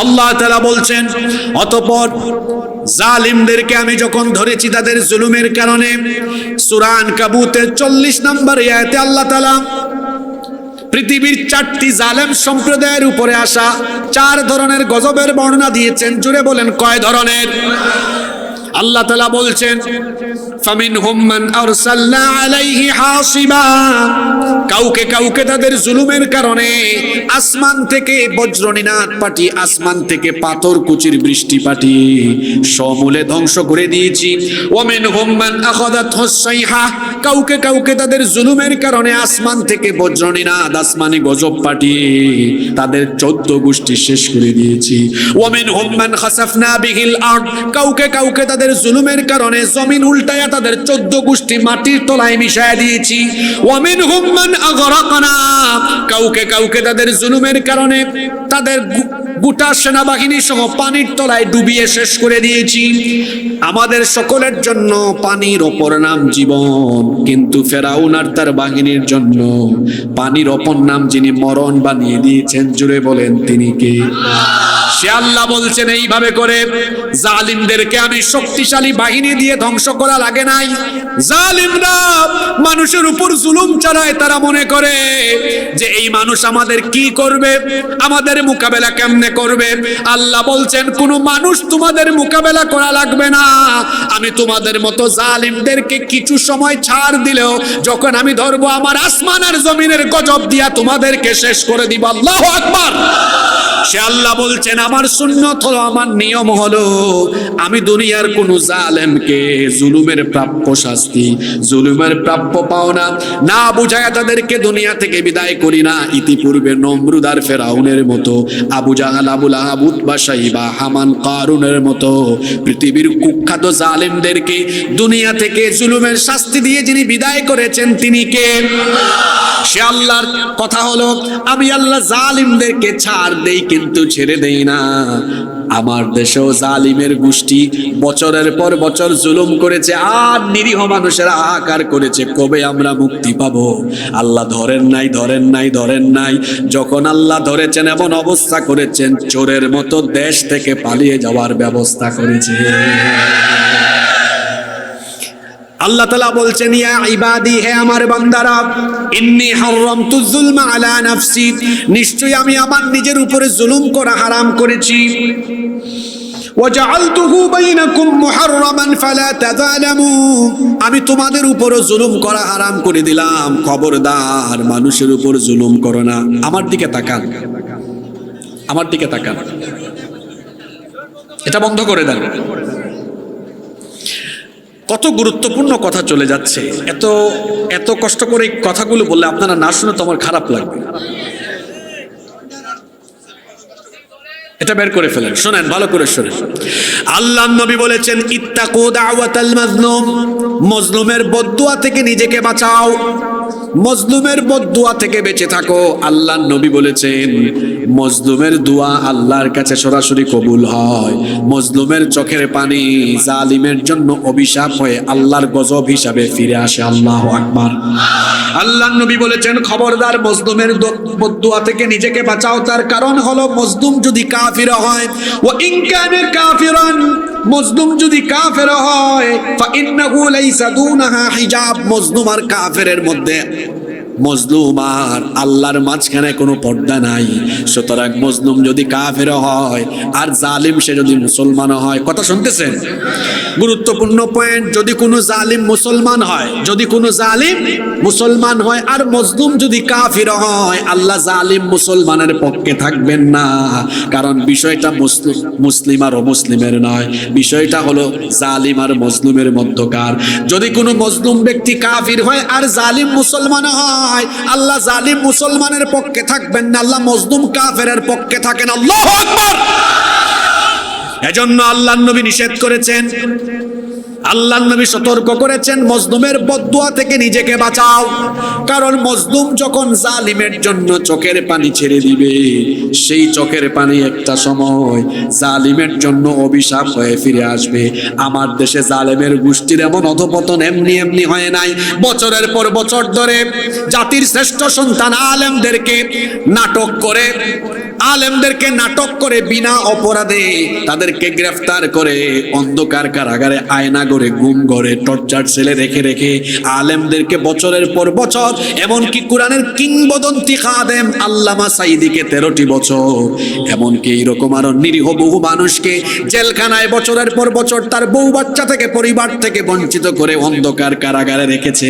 আল্লাহ তাআলা বলছেন, অতঃপর জালিমদেরকে আমি যখন ধরেছি তাদের জুলুমের কারণে, সূরা আনকাবুতের 40 নম্বর আয়াতে আল্লাহ তাআলা পৃথিবীর 4টি জালেম সম্প্রদায়ের উপরে আসা 4 ধরনের গজবের বর্ণনা দিয়েছেন। জুড়ে বলেন কয় ধরনের? আল্লাহ তাআলা বলছেন, ফামিনহুম মান আরসালনা আলাইহি হাসিবা, কাউকে কাউকে তাদের জুলুমের কারণে আসমান থেকে বজ্রনিনাদ পাঠিয়ে, আসমান থেকে পাথর কুচির বৃষ্টি পাঠিয়ে সমূলে ধ্বংস করে দিয়েছি। ওয়া মিনহুম মান আখাযাতহুস সাইহা, কাউকে কাউকে তাদের জুলুমের কারণে আসমান থেকে বজ্রনিনাদ, আসমানে গজব পাঠিয়ে তাদের 14 গোষ্ঠী শেষ করে দিয়েছি। ওয়া মিনহুম মান খাসাফনা বিহিল আরদ, কাউকে কাউকে তাদের জুলুমের কারণে জমিন উল্টায়া তাদের 14 গোষ্ঠী মাটির তলায় মিশায়া দিয়েছি। ওয়া মিনহুম মান আগরাকনা, কাউকে কাউকে তাদের জুলুমের কারণে তাদের গোটা সেনাবাহিনী সহ পানির তলায় ডুবিয়ে শেষ করে দিয়েছি। আমাদের সকলের জন্য পানির অপর নাম জীবন, কিন্তু ফেরাউন আর তার বাহিনীর জন্য পানির অপর নাম যিনি মরণ বানিয়ে দিয়েছেন, জুড়ে বলেন তিনি কে? সে আল্লাহ বলছেন, এইভাবে করে জালিমদেরকে আমি শক্তিশালী বাহিনী দিয়ে ধ্বংস করা লাগে নাই। জালিমরা মানুষের উপর জুলুম চালায়, তারা মনে করে যে এই মানুষ আমাদের কি করবে, আমাদের মোকাবেলা কেমনে করবে। আল্লাহ বলছেন, কোনো মানুষ তোমাদের মোকাবেলা করা লাগবে না। আমি তোমাদের মতো জালিমদেরকে কিছু সময় ছাড় দিলেও যখন আমি ধরবো, আমার আসমান আর জমিনের গজব দিয়া তোমাদেরকে শেষ করে দিব। আল্লাহু আকবার। সে আল্লাহ বলছেন, আমার সুন্নত হলো, আমার নিয়ম হলো, আমি দুনিয়ার কোন জালেমকে জুলুমের প্রাপ্য শাস্তি, জুলুমের প্রাপ্য পাওনা না বুঝায়া তাদেরকে দুনিয়া থেকে বিদায় করি না। ইতিপূর্বে নমরুদ আর ফেরাউনের মতো, আবু জাহাল, আবু লাহাব, উতবা, শাইবা, হামান, কারুনের মতো পৃথিবীর কুখ্যাত জালেমদেরকে দুনিয়া থেকে জুলুমের শাস্তি দিয়ে যিনি বিদায় করেছেন তিনি কে? সে আল্লাহর কথা হলো, আমি আল্লাহ জালিমদেরকে ছাড় দেই কিন্তু ছেড়ে দেই না। আমার দেশেও জালিমের গোষ্ঠী বছরের পর বছর জুলুম করেছে আর নিরীহ মানুষেরা হাহাকার করেছে, কবে আমরা মুক্তি পাবো? আল্লাহ ধরেন নাই, ধরেন নাই, ধরেন নাই। যখন আল্লাহ ধরেছেন, এমন অবস্থা করেছেন চোরের মতো দেশ থেকে পালিয়ে যাওয়ার ব্যবস্থা করেছে। আল্লাহ তাআলা বলছেন, ইয়া ইবাদি, হে আমার বান্দারা, ইন্নী হারামতুজ যুলমা আলা নাফসি, নিশ্চয়ই আমি আমার নিজের উপরে জুলুম করা হারাম করেছি। ওয়াজআলতুহু বাইনাকুম মুহাররামান ফালা তাযালামু, আমি তোমাদের উপরও জুলুম করা হারাম করে দিলাম, খবরদার মানুষের উপর জুলুম করো না। আমার দিকে তাকান, আমার দিকে তাকান, এটা বন্ধ করে দেন। কত গুরুত্বপূর্ণ কথা চলে যাচ্ছে। এত এত কষ্ট করে কথাগুলো বললে আপনারা না শুনে তো আমার খারাপ লাগবে। এটা বের করে ফেলেন, শোনেন, ভালো করে শোনেন। আল্লাহর নবী বলেছেন, ইত্তাকু দাওয়াতাল মাজলুম, মজলুমের বদদুয়া থেকে নিজেকে বাঁচাও, মজলুমের বদদুয়া থেকে বেঁচে থাকো। আল্লাহর নবী বলেছেন, মজলুমের দোয়া আল্লাহর কাছে সরাসরি কবুল হয়। মজলুমের চোখের পানি জালিমের জন্য অভিশাপ হয়ে আল্লাহর গজব হিসাবে ফিরে আসে। আল্লাহু আকবার। আল্লাহর নবী বলেছেন, খবরদার মজলুমের বদদুয়া থেকে নিজেকে বাঁচাও। তার কারণ হলো, মজলুম যদি কাফির হয়, ওয়া ইন কানা কাফিরান, মজলুম যদি কাফের হয়, ফা ইন্নাহু লাইসা দুনাহা হিজাব, মজলুম আর কাফেরের মধ্যে, মজলুম আর আল্লাহর মাঝখানে কোনো পর্দা নাই। সুতরাং মজলুম যদি কাফের হয় আর জালিম সে যদি মুসলমান হয়, কথা শুনতেছেন? গুরুত্বপূর্ণ পয়েন্ট। যদি কোনো জালিম মুসলমান হয়, যদি কোনো জালিম মুসলমান হয় আর মজলুম যদি কাফির হয়, আল্লাহ জালিম মুসলমানের পক্ষে থাকবেন না। কারণ বিষয়টা মুসলিম আর অমুসলিমের নয়, বিষয়টা হলো জালিম আর মজলুমের মধ্যকার। যদি কোনো মজলুম ব্যক্তি কাফির হয় আর জালিম মুসলমান হয়, আল্লাহ জালিম মুসলমানের পক্ষে থাকবেন না, আল্লাহ মজলুম কাফেরের পক্ষে থাকেন। আল্লাহু আকবার। এজন্য আল্লাহর নবী নিষেধ করেছেন, আল্লাহর নবী সতর্ক করেছেন, মজলুমের বদদুয়া থেকে নিজেকে বাঁচাও। কারণ মজলুম যখন জালিমের জন্য চোখের পানি ছেড়ে দিবে, সেই চোখের পানি একটা সময় জালিমের জন্য অভিশাপ হয়ে ফিরে আসবে। আমার দেশে জালেমের গোষ্ঠীর এমন অধপতন এমনি এমনি হয় নাই। বছরের পর বছর ধরে জাতির শ্রেষ্ঠ সন্তান আলেমদেরকে নাটক করে আলেমদেরকে নাটক করে বিনা অপরাধে তাদেরকে গ্রেফতার করে অন্ধকার কারাগারে, আয়না করে, গুম করে, টর্চার সেলে রেখে রেখে আলেমদেরকে বছরের পর বছর, এমনকি কোরআনের কিংবদন্তি খাদেম আল্লামা সাইদিকে 13টি বছর, এমনকি এইরকম আরো নিরীহ বহু মানুষকে জেলখানায় বছরের পর বছর তার বউ বাচ্চা থেকে, পরিবার থেকে বঞ্চিত করে অন্ধকার কারাগারে রেখেছে।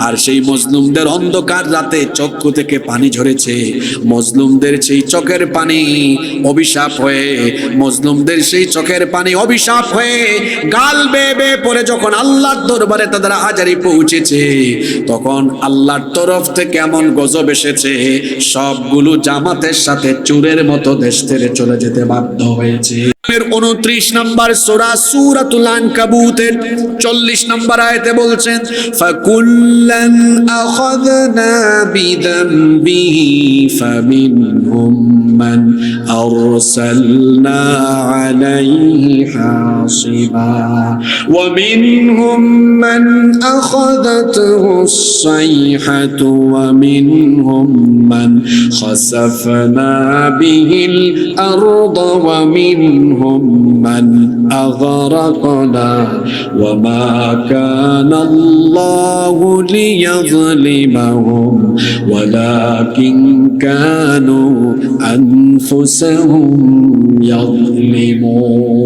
আর সেই মজলুমদের অন্ধকার রাতে চক্ষু থেকে পানি ঝরেছে, মজলুমদের সেই চোখের পানি অভিশাপ হয়ে, মজলুমদের সেই চোখের পানি অভিশাপ হয়ে গাল বেয়ে বেয়ে পড়ে যখন আল্লাহর দরবারে তাদের হাজারি পৌঁছেছে, তখন আল্লাহর তরফ থেকে এমন গজব এসেছে, সবগুলো জামাতের সাথে চুরের মতো দেশ ছেড়ে চলে যেতে বাধ্য হয়েছে। 29 নম্বর সূরা সূরাতুল আনকাবুতের 40 নম্বর আয়াতে বলছেন, ফাকুল্লান আখাযনা বিযামবিহি ফামিনহুম মান আরসালনা আলাইহি হাসিবা ওয়া মিনহুম মান আখাযাতহু আস-সাইহাতু ওয়া মিনহুম মান খাসাফনা বিহিল আরদা ওয়া মিনহুম من أغرقنا وما كان الله ليظلمهم ولكن كانوا أنفسهم يظلمون